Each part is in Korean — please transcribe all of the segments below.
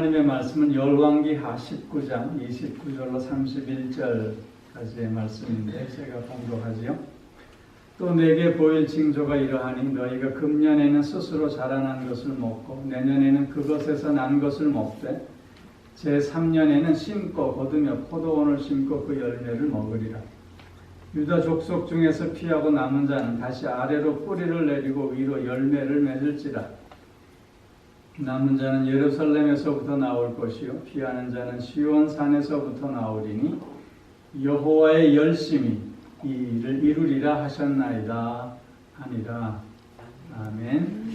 하나님의 말씀은 열왕기하 19장 29절로 31절까지의 말씀인데 제가 봉독하지요. 또 내게 보일 징조가 이러하니 너희가 금년에는 스스로 자라난 것을 먹고 내년에는 그것에서 난 것을 먹되 제3년에는 심고 거두며 포도원을 심고 그 열매를 먹으리라. 유다 족속 중에서 피하고 남은 자는 다시 아래로 뿌리를 내리고 위로 열매를 맺을지라. 남은 자는 예루살렘에서부터 나올 것이요 피하는 자는 시온 산에서부터 나오리니 여호와의 열심히 이 일을 이루리라 하셨나이다 하니라. 아멘.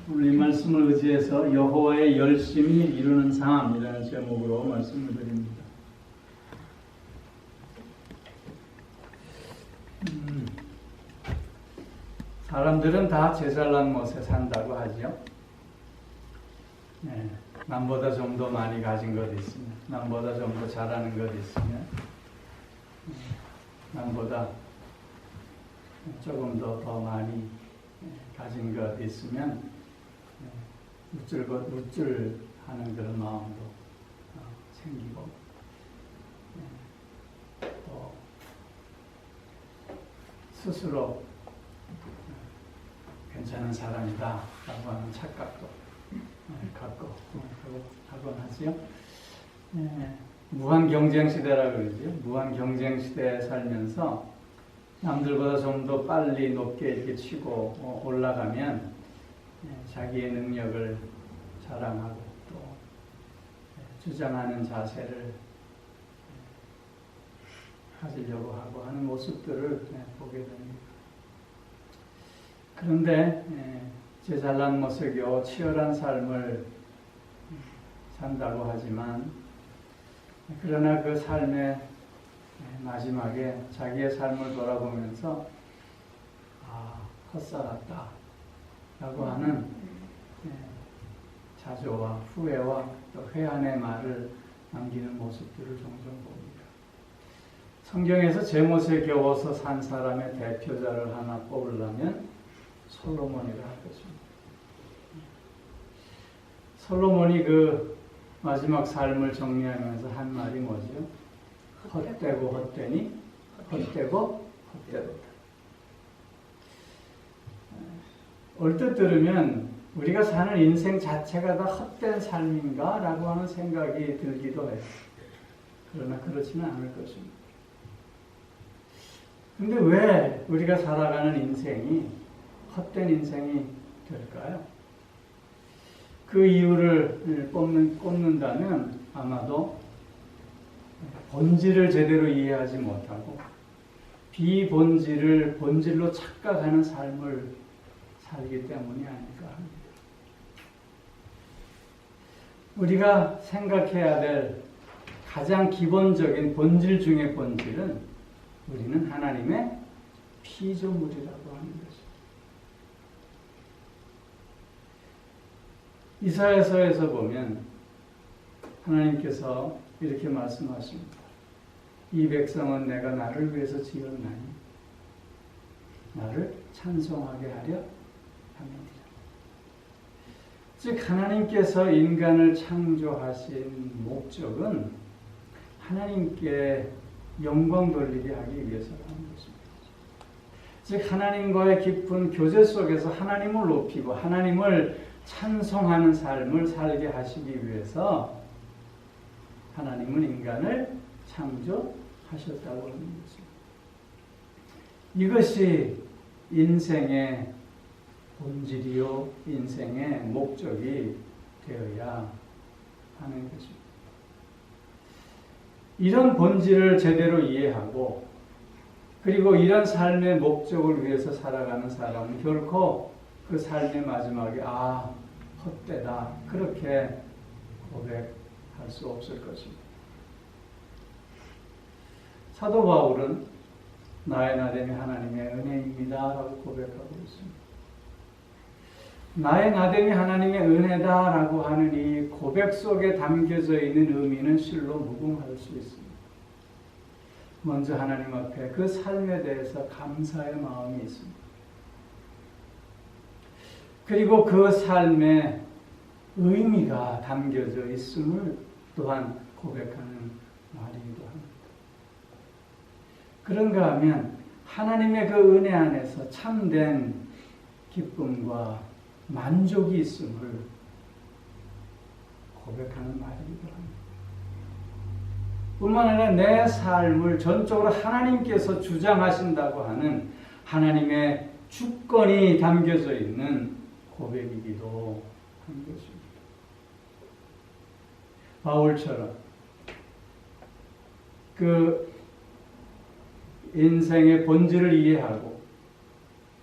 오늘 이 말씀을 의지해서 여호와의 열심히 이루는 삶이라는 제목으로 말씀을 드립니다. 사람들은 다 제 잘난 못에 산다고 하죠. 네, 남보다 좀 더 많이 가진 것 있으면, 남보다 좀 더 잘하는 것 있으면, 남보다 조금 더 많이 가진 것 있으면 우쭐하는 그런 마음도 생기고 또 스스로 괜찮은 사람이다 라고 하는 착각도 갖고 하곤 하지요. 무한 경쟁 시대라 그러죠. 무한 경쟁 시대에 살면서 남들보다 좀 더 빨리 높게 이렇게 치고 올라가면 자기의 능력을 자랑하고 또 주장하는 자세를 가지려고 하고 하는 모습들을 보게 됩니다. 그런데 제 잘난 모습이요 치열한 삶을 산다고 하지만 그러나 그 삶의 마지막에 자기의 삶을 돌아보면서 헛살았다 라고 하는 자조와 후회와 또 회한의 말을 남기는 모습들을 종종 봅니다. 성경에서 제 못에 겨워서 산 사람의 대표자를 하나 뽑으려면 솔로몬이라 할 것입니다. 솔로몬이 그 마지막 삶을 정리하면서 한 말이 뭐죠? 헛되고 헛되니 헛되고 헛되도다. 얼뜻 들으면 우리가 사는 인생 자체가 다 헛된 삶인가? 라고 하는 생각이 들기도 해요. 그러나 그렇지는 않을 것입니다. 근데 왜 우리가 살아가는 인생이 헛된 인생이 될까요? 그 이유를 꼽는다면 아마도 본질을 제대로 이해하지 못하고 비본질을 본질로 착각하는 삶을 살기 때문이 아닐까 합니다. 우리가 생각해야 될 가장 기본적인 본질 중의 본질은 우리는 하나님의 피조물이라고 하는 것입니다. 이사야서에서 보면 하나님께서 이렇게 말씀하십니다. 이 백성은 내가 나를 위해서 지었나니 나를 찬송하게 하려 함이니라. 즉 하나님께서 인간을 창조하신 목적은 하나님께 영광 돌리게 하기 위해서라는 것입니다. 즉 하나님과의 깊은 교제 속에서 하나님을 높이고 하나님을 찬송하는 삶을 살게 하시기 위해서 하나님은 인간을 창조하셨다고 하는 것입니다. 이것이 인생의 본질이요 인생의 목적이 되어야 하는 것입니다. 이런 본질을 제대로 이해하고 그리고 이런 삶의 목적을 위해서 살아가는 사람은 결코 그 삶의 마지막에 헛되다 그렇게 고백할 수 없을 것입니다. 사도 바울은 나의 나됨이 하나님의 은혜입니다 라고 고백하고 있습니다. 나의 나됨이 하나님의 은혜다라고 하는 이 고백 속에 담겨져 있는 의미는 실로 무궁할 수 있습니다. 먼저 하나님 앞에 그 삶에 대해서 감사의 마음이 있습니다. 그리고 그 삶에 의미가 담겨져 있음을 또한 고백하는 말이기도 합니다. 그런가 하면 하나님의 그 은혜 안에서 참된 기쁨과 만족이 있음을 고백하는 말이기도 합니다. 뿐만 아니라 내 삶을 전적으로 하나님께서 주장하신다고 하는 하나님의 주권이 담겨져 있는 고백이기도 한 것입니다. 바울처럼 그 인생의 본질을 이해하고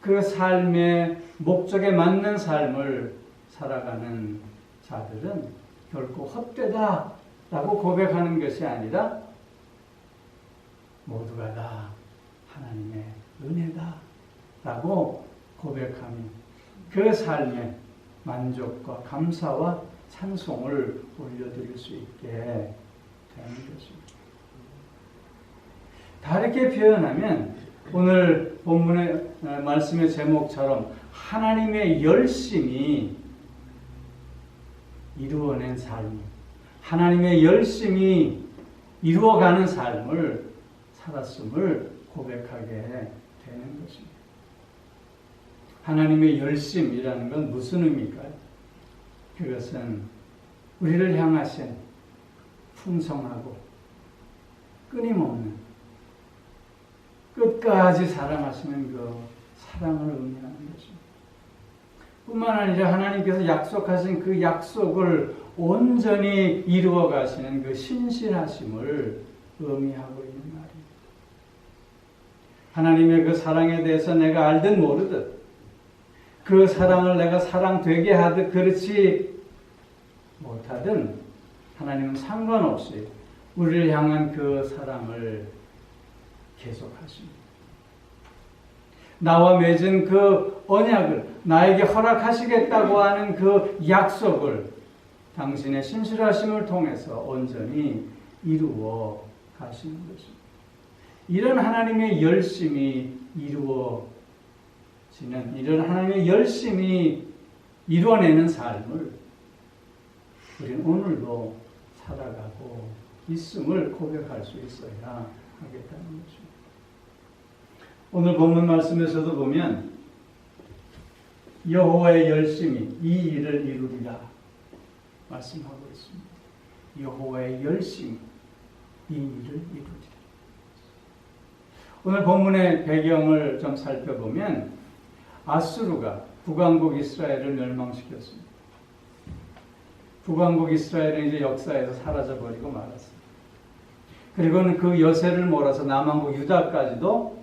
그 삶의 목적에 맞는 삶을 살아가는 자들은 결코 헛되다라고 고백하는 것이 아니라 모두가 다 하나님의 은혜다라고 고백하며 그 삶의 만족과 감사와 찬송을 올려드릴 수 있게 되는 것입니다. 다르게 표현하면 오늘 본문의 말씀의 제목처럼 하나님의 열심히 이루어낸 삶, 하나님의 열심히 이루어가는 삶을 살았음을 고백하게 되는 것입니다. 하나님의 열심이라는 건 무슨 의미일까요? 그것은 우리를 향하신 풍성하고 끊임없는 끝까지 사랑하시는 그 사랑을 의미하는 것입니다. 뿐만 아니라 하나님께서 약속하신 그 약속을 온전히 이루어 가시는 그 신실하심을 의미하고 있는 말입니다. 하나님의 그 사랑에 대해서 내가 알듯 모르듯 그 사랑을 내가 사랑되게 하듯 그렇지 못하든 하나님은 상관없이 우리를 향한 그 사랑을 계속하십니다. 나와 맺은 그 언약을 나에게 허락하시겠다고 하는 그 약속을 당신의 신실하심을 통해서 온전히 이루어 가시는 것입니다. 이런 하나님의 열심이 이루어지는 이런 하나님의 열심히 이루어내는 삶을 우리는 오늘도 살아가고 있음을 고백할 수 있어야 하겠다는 것입니다. 오늘 본문 말씀에서도 보면 여호와의 열심이 이 일을 이루리라 말씀하고 있습니다. 여호와의 열심이 이 일을 이루리라. 오늘 본문의 배경을 좀 살펴보면 아수르가 북왕국 이스라엘을 멸망시켰습니다. 북왕국 이스라엘은 이제 역사에서 사라져버리고 말았습니다. 그리고는 그 여세를 몰아서 남왕국 유다까지도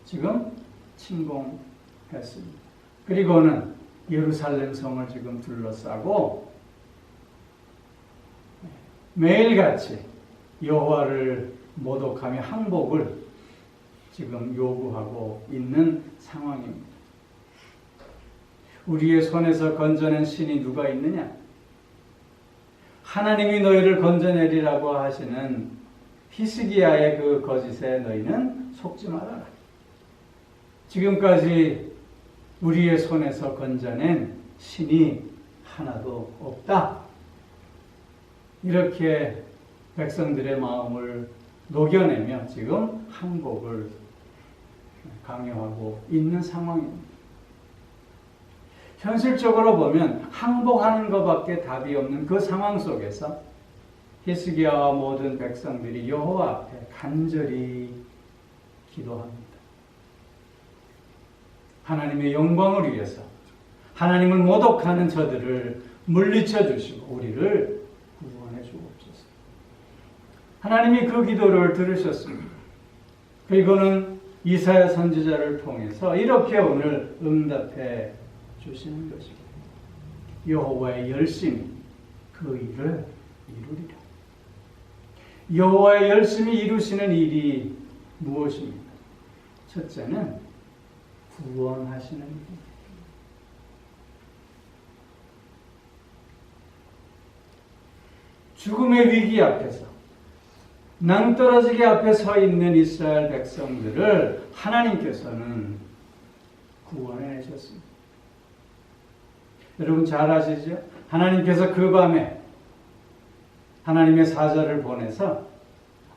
지금 침공했습니다. 그리고는 예루살렘 성을 지금 둘러싸고 매일같이 여호와를 모독하며 항복을 지금 요구하고 있는 상황입니다. 우리의 손에서 건져낸 신이 누가 있느냐? 하나님이 너희를 건져내리라고 하시는 히스기야의 그 거짓에 너희는 속지 말아라. 지금까지 우리의 손에서 건져낸 신이 하나도 없다. 이렇게 백성들의 마음을 녹여내며 지금 항복을 강요하고 있는 상황입니다. 현실적으로 보면 항복하는 것밖에 답이 없는 그 상황 속에서 히스기야와 모든 백성들이 여호와 앞에 간절히 기도합니다. 하나님의 영광을 위해서 하나님을 모독하는 저들을 물리쳐 주시고 우리를 구원해 주옵소서. 하나님이 그 기도를 들으셨습니다. 그리고는 이사야 선지자를 통해서 이렇게 오늘 응답해 주시는 것입니다. 여호와의 열심히 그 일을 이루리라. 여호와의 열심히 이루시는 일이 무엇입니까? 첫째는 구원하시는 일입니다. 죽음의 위기 앞에서 낭떠러지기 앞에 서 있는 이스라엘 백성들을 하나님께서는 구원해 내셨습니다. 여러분 잘 아시죠? 하나님께서 그 밤에 하나님의 사자를 보내서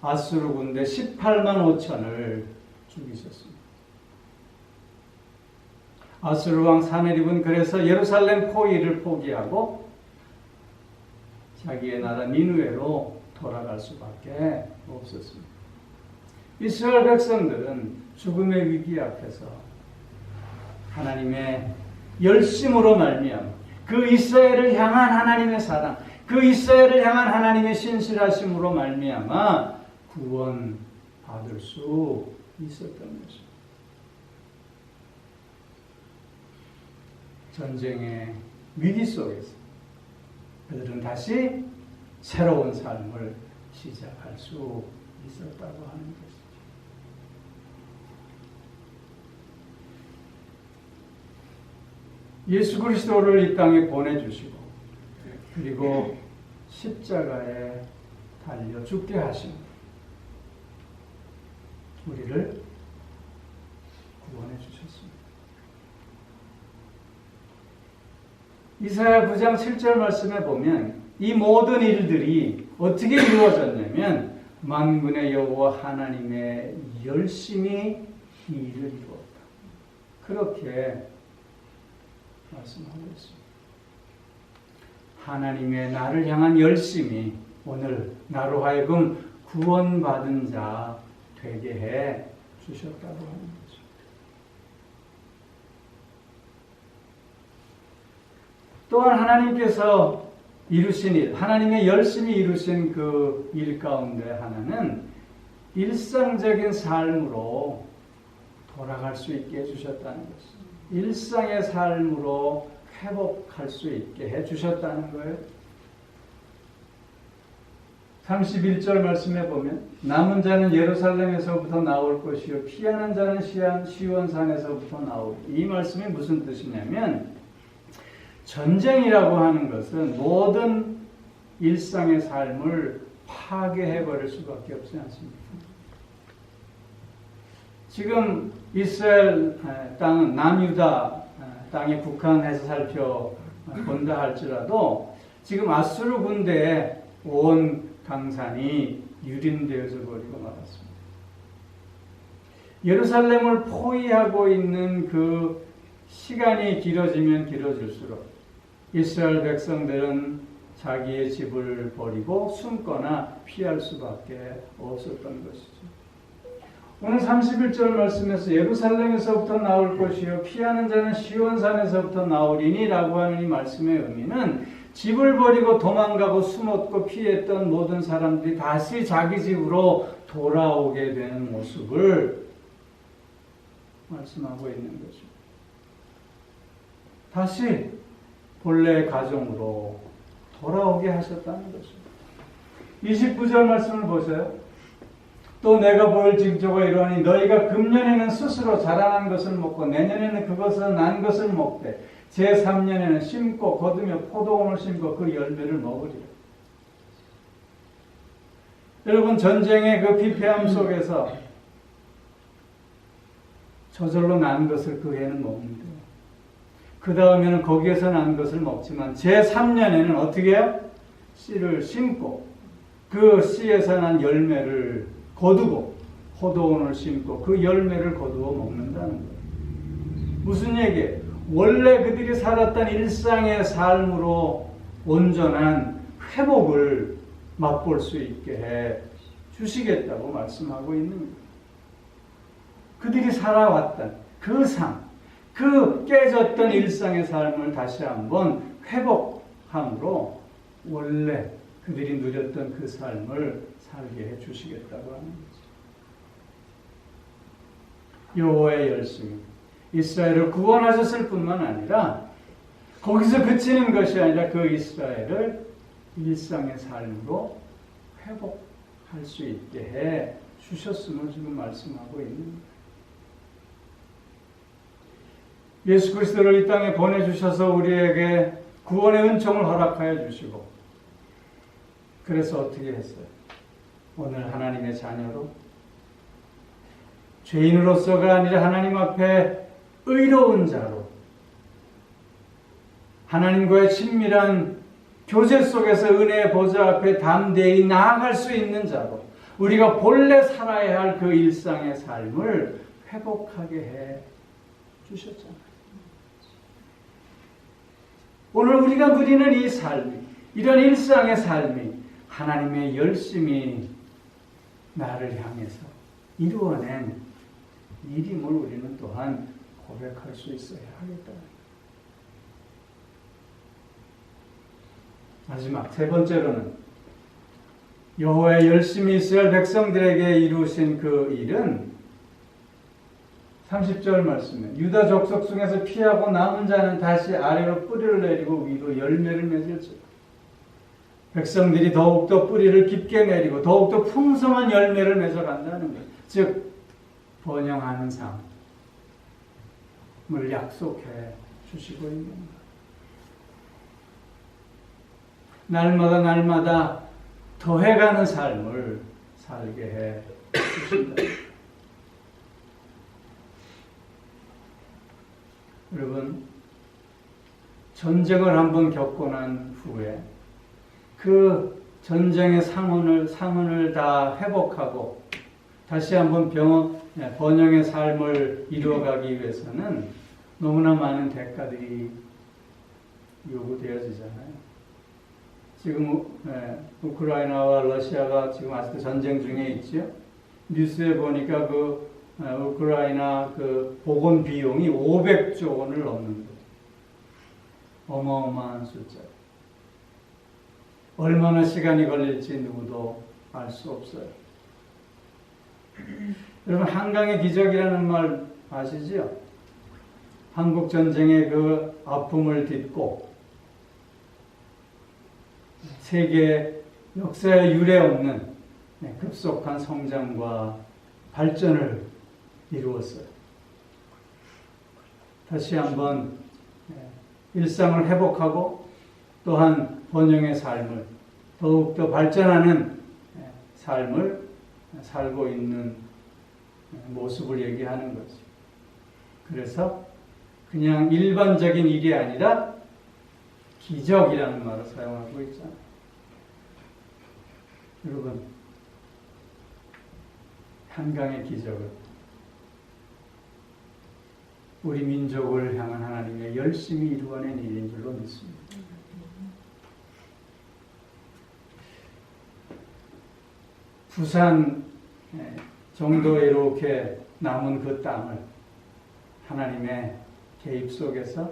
아수르 군대 18만 5천을 죽이셨습니다. 아수르 왕 사네립은 그래서 예루살렘 포위를 포기하고 자기의 나라 니느웨로 돌아갈 수밖에 없었습니다. 이스라엘 백성들은 죽음의 위기 앞에서 하나님의 열심으로 말미암아 그 이스라엘을 향한 하나님의 사랑, 그 이스라엘을 향한 하나님의 신실하심으로 말미암아 구원받을 수 있었던 것입니다. 전쟁의 위기 속에서 그들은 다시 새로운 삶을 시작할 수 있었다고 하는 것이죠. 예수 그리스도를 이 땅에 보내주시고 그리고 십자가에 달려 죽게 하신 우리를 구원해 주셨습니다. 이사야 9장 7절 말씀에 보면 이 모든 일들이 어떻게 이루어졌냐면 만군의 여호와 하나님의 열심히 이 일을 이루었다. 그렇게 말씀하고 있습니다. 하나님의 나를 향한 열심이 오늘 나로 하여금 구원받은 자 되게 해 주셨다고 하는 거죠. 또한 하나님께서 이루신 일, 하나님의 열심히 이루신 그 일 가운데 하나는 일상적인 삶으로 돌아갈 수 있게 해주셨다는 것입니다. 일상의 삶으로 회복할 수 있게 해주셨다는 거예요. 31절 말씀에 보면 남은 자는 예루살렘에서부터 나올 것이요 피하는 자는 시온산에서부터 나오리. 이 말씀이 무슨 뜻이냐면 전쟁이라고 하는 것은 모든 일상의 삶을 파괴해버릴 수밖에 없지 않습니까? 지금 이스라엘 땅은 남유다 땅에 국한해서 살펴본다 할지라도 지금 아수르 군대에 온 강산이 유린되어져 버리고 말았습니다. 예루살렘을 포위하고 있는 그 시간이 길어지면 길어질수록 이스라엘 백성들은 자기의 집을 버리고 숨거나 피할 수밖에 없었던 것이죠. 오늘 31절 말씀에서 예루살렘에서부터 나올 것이요 피하는 자는 시온산에서부터 나오리니 라고 하는 이 말씀의 의미는 집을 버리고 도망가고 숨었고 피했던 모든 사람들이 다시 자기 집으로 돌아오게 되는 모습을 말씀하고 있는 거죠. 다시 본래 가정으로 돌아오게 하셨다는 거죠. 29절 말씀을 보세요. 또 내가 보일 징조가 이러하니 너희가 금년에는 스스로 자라난 것을 먹고 내년에는 그것을 난 것을 먹되 제3년에는 심고 거두며 포도원을 심고 그 열매를 먹으리라. 여러분 전쟁의 그 피폐함 속에서 저절로 난 것을 그 해는 먹는데 그 다음에는 거기에서 난 것을 먹지만 제3년에는 어떻게 해요? 씨를 심고 그 씨에서 난 열매를 거두고 포도원을 심고 그 열매를 거두어 먹는다는 거예요. 무슨 얘기예요? 원래 그들이 살았던 일상의 삶으로 온전한 회복을 맛볼 수 있게 해 주시겠다고 말씀하고 있는 거예요. 그들이 살아왔던 그 삶, 그 깨졌던 일상의 삶을 다시 한번 회복함으로 원래 그들이 누렸던 그 삶을 살게 해 주시겠다고 하는 거죠. 여호와의 열심이 이스라엘을 구원하셨을 뿐만 아니라 거기서 그치는 것이 아니라 그 이스라엘을 일상의 삶으로 회복할 수 있게 해 주셨음을 지금 말씀하고 있는 거예요. 예수 그리스도를 이 땅에 보내주셔서 우리에게 구원의 은총을 허락하여 주시고 그래서 어떻게 했어요? 오늘 하나님의 자녀로 죄인으로서가 아니라 하나님 앞에 의로운 자로 하나님과의 친밀한 교제 속에서 은혜의 보좌 앞에 담대히 나아갈 수 있는 자고 우리가 본래 살아야 할 그 일상의 삶을 회복하게 해 주셨잖아요. 오늘 우리가 누리는 이 삶이, 이런 일상의 삶이 하나님의 열심히 나를 향해서 이루어낸 일임을 우리는 또한 고백할 수 있어야 하겠다. 마지막 세 번째로는 여호와의 열심히 이스라엘 백성들에게 이루신 그 일은 30절 말씀에 유다 족속 중에서 피하고 남은 자는 다시 아래로 뿌리를 내리고 위로 열매를 맺을지어다. 백성들이 더욱더 뿌리를 깊게 내리고 더욱더 풍성한 열매를 맺어간다는 것. 즉 번영하는 삶을 약속해 주시고 있는 것. 날마다 더해가는 삶을 살게 해 주신다. 여러분, 전쟁을 한번 겪고 난 후에 그 전쟁의 상흔을 다 회복하고 다시 한번 번영의 삶을 이루어가기 위해서는 너무나 많은 대가들이 요구되어지잖아요. 지금 우크라이나와 러시아가 지금 아직도 전쟁 중에 있죠. 뉴스에 보니까 그 우크라이나 그 보건 비용이 500조 원을 넘는 거죠. 어마어마한 숫자. 얼마나 시간이 걸릴지 누구도 알 수 없어요. 여러분, 한강의 기적이라는 말 아시죠? 한국 전쟁의 그 아픔을 딛고 세계 역사에 유례 없는 급속한 성장과 발전을 이루었어요. 다시 한번 일상을 회복하고 또한 번영의 삶을 더욱더 발전하는 삶을 살고 있는 모습을 얘기하는 거죠. 그래서 그냥 일반적인 일이 아니라 기적이라는 말을 사용하고 있잖아요. 여러분, 한강의 기적은 우리 민족을 향한 하나님의 열심히 이루어낸 일인 줄로 믿습니다. 부산 정도에 이렇게 남은 그 땅을 하나님의 개입 속에서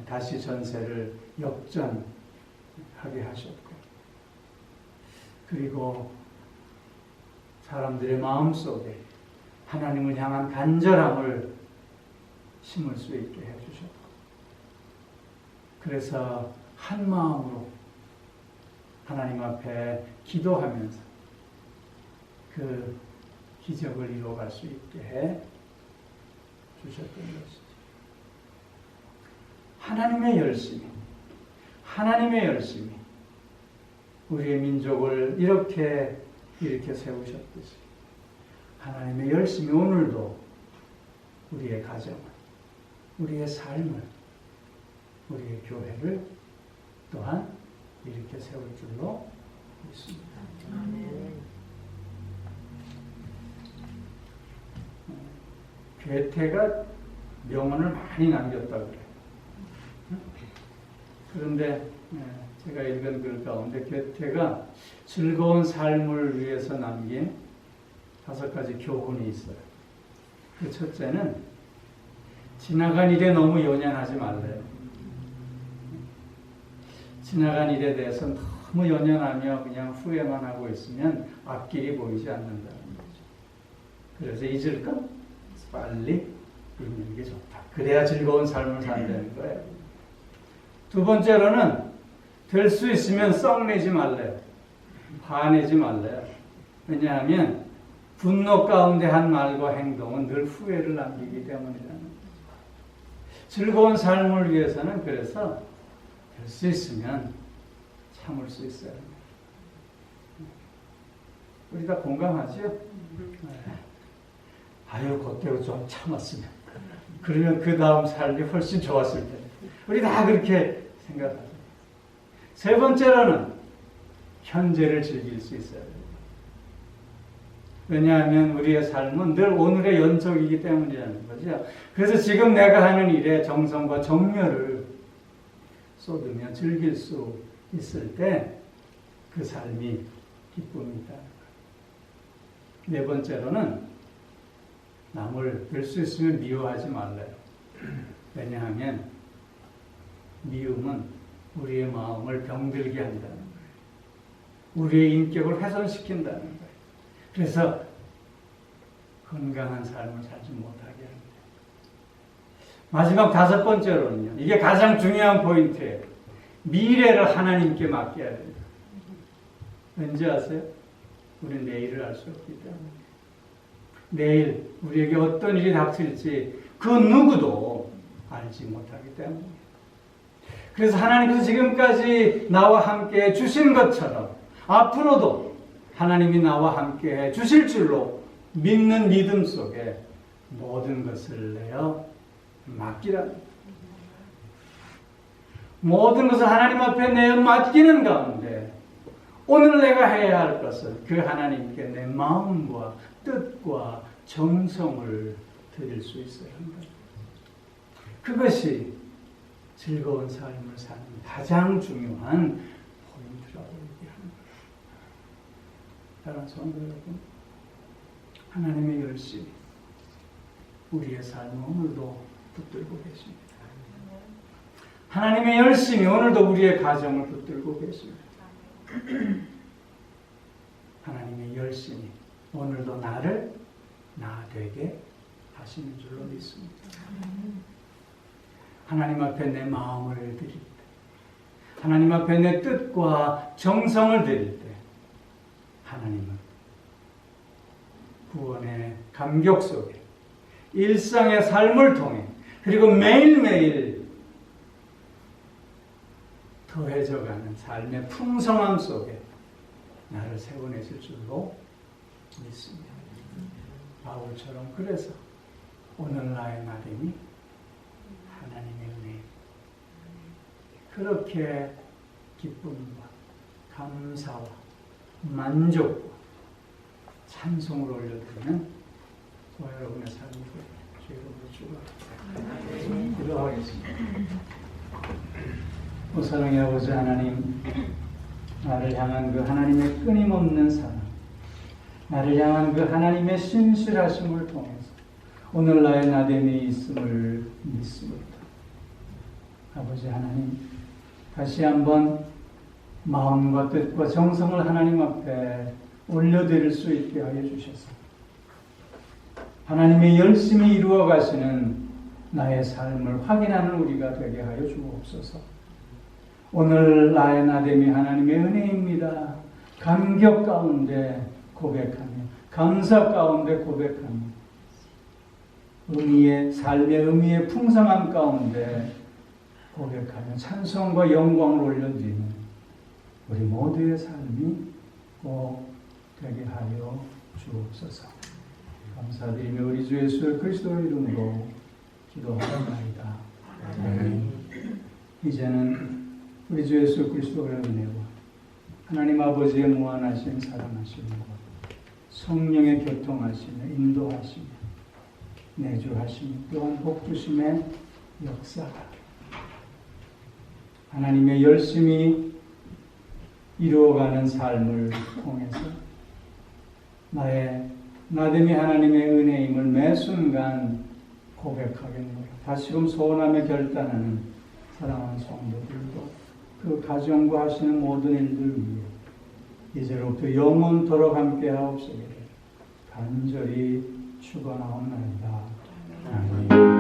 다시 전세를 역전하게 하셨고, 그리고 사람들의 마음속에 하나님을 향한 간절함을 심을 수 있게 해주셨고, 그래서 한 마음으로 하나님 앞에 기도하면서 그 기적을 이루어갈 수 있게 해 주셨던 것이죠. 하나님의 열심이 우리의 민족을 이렇게 세우셨듯이 하나님의 열심이 오늘도 우리의 가정을, 우리의 삶을, 우리의 교회를 또한 이렇게 세울 줄로 믿습니다. 괴테가 명언을 많이 남겼다고 그래요. 그런데 제가 읽은 글 가운데 괴테가 즐거운 삶을 위해서 남긴 5가지 교훈이 있어요. 그 첫째는 지나간 일에 너무 연연하지 말래요. 지나간 일에 대해서 너무 연연하며 그냥 후회만 하고 있으면 앞길이 보이지 않는다는 거죠. 그래서 잊을 건 빨리 잊는 게 좋다. 그래야 즐거운 삶을 산다는 거예요. 두 번째로는 될 수 있으면 썩내지 말래요. 화내지 말래요. 왜냐하면 분노 가운데 한 말과 행동은 늘 후회를 남기기 때문이라는 거죠. 즐거운 삶을 위해서는 그래서 될 수 있으면 참을 수 있어야 합니다. 우리 다 공감하죠? 아유, 그때로 좀 참았으면. 그러면 그 다음 삶이 훨씬 좋았을 텐데. 우리 다 그렇게 생각하죠. 세 번째로는 현재를 즐길 수 있어야 됩니다. 왜냐하면 우리의 삶은 늘 오늘의 연속이기 때문이라는 거죠. 그래서 지금 내가 하는 일에 정성과 정열을 쏟으며 즐길 수 있을 때 그 삶이 기쁨이다. 네 번째로는 남을 될 수 있으면 미워하지 말래요. 왜냐하면 미움은 우리의 마음을 병들게 한다는 거예요. 우리의 인격을 훼손시킨다는 거예요. 그래서 건강한 삶을 살지 못하게 합니다. 마지막 다섯 번째로는요. 이게 가장 중요한 포인트예요. 미래를 하나님께 맡겨야 됩니다. 왠지 아세요? 우리는 내일을 알 수 없기 때문에. 내일 우리에게 어떤 일이 닥칠지 그 누구도 알지 못하기 때문에. 그래서 하나님께서 지금까지 나와 함께 주신 것처럼 앞으로도 하나님이 나와 함께 주실 줄로 믿는 믿음 속에 모든 것을 내어 맡기랍니다. 모든 것을 하나님 앞에 내어 맡기는 가운데 오늘 내가 해야 할 것은 그 하나님께 내 마음과 뜻과 정성을 드릴 수 있어야 한다. 그것이 즐거운 삶을 사는 가장 중요한 포인트라고 얘기합니다. 사랑하는 성도 여러분, 하나님의 열심히 우리의 삶을 오늘도 붙들고 계십니다. 하나님의 열심히 오늘도 우리의 가정을 붙들고 계십니다. 하나님의 열심히 오늘도 나를 나 되게 하시는 줄로 믿습니다. 하나님 앞에 내 마음을 드릴 때, 하나님 앞에 내 뜻과 정성을 드릴 때 하나님은 구원의 감격 속에 일상의 삶을 통해 그리고 매일매일 더해져가는 삶의 풍성함 속에 나를 세워내실 줄로 믿습니다. 바울처럼 그래서 오늘 나의 나됨이 하나님의 은혜, 그렇게 기쁨과 감사와 만족과 찬송을 올려드리는 저와 여러분의 삶이 주의 이름으로 축원합니다. 기도하겠습니다. 오 사랑의 아버지 하나님, 나를 향한 그 하나님의 끊임없는 사랑, 나를 향한 그 하나님의 신실하심을 통해서 오늘 나의 나됨이 있음을 믿습니다. 아버지 하나님, 다시 한번 마음과 뜻과 정성을 하나님 앞에 올려드릴 수 있게 하여 주셔서 하나님의 열심히 이루어 가시는 나의 삶을 확인하는 우리가 되게 하여 주옵소서. 오늘 나의 나됨이 하나님의 은혜입니다. 감격 가운데 고백하며 감사 가운데 고백하며 삶의 의미의 풍성함 가운데 고백하며 찬송과 영광을 올려드리는 우리 모두의 삶이 꼭 되게 하여 주옵소서. 감사드리며 우리 주 예수 그리스도의 이름으로 기도하옵나이다. 아멘. 이제는 우리 주 예수 그리스도의 은혜와 하나님 아버지의 무한하신 사랑하심과 성령의 교통하심에 인도하심에 내주하심 또한 복주심의 역사가 하나님의 열심히 이루어가는 삶을 통해서 나의 나됨이 하나님의 은혜임을 매 순간 고백하겠노라. 다시금 소원하며 결단하는 사랑하는 성도들도 그 가정과 하시는 모든 일들 위해 이제로부터 영원토록 함께 하옵소서 간절히 축원하옵나이다. 아멘.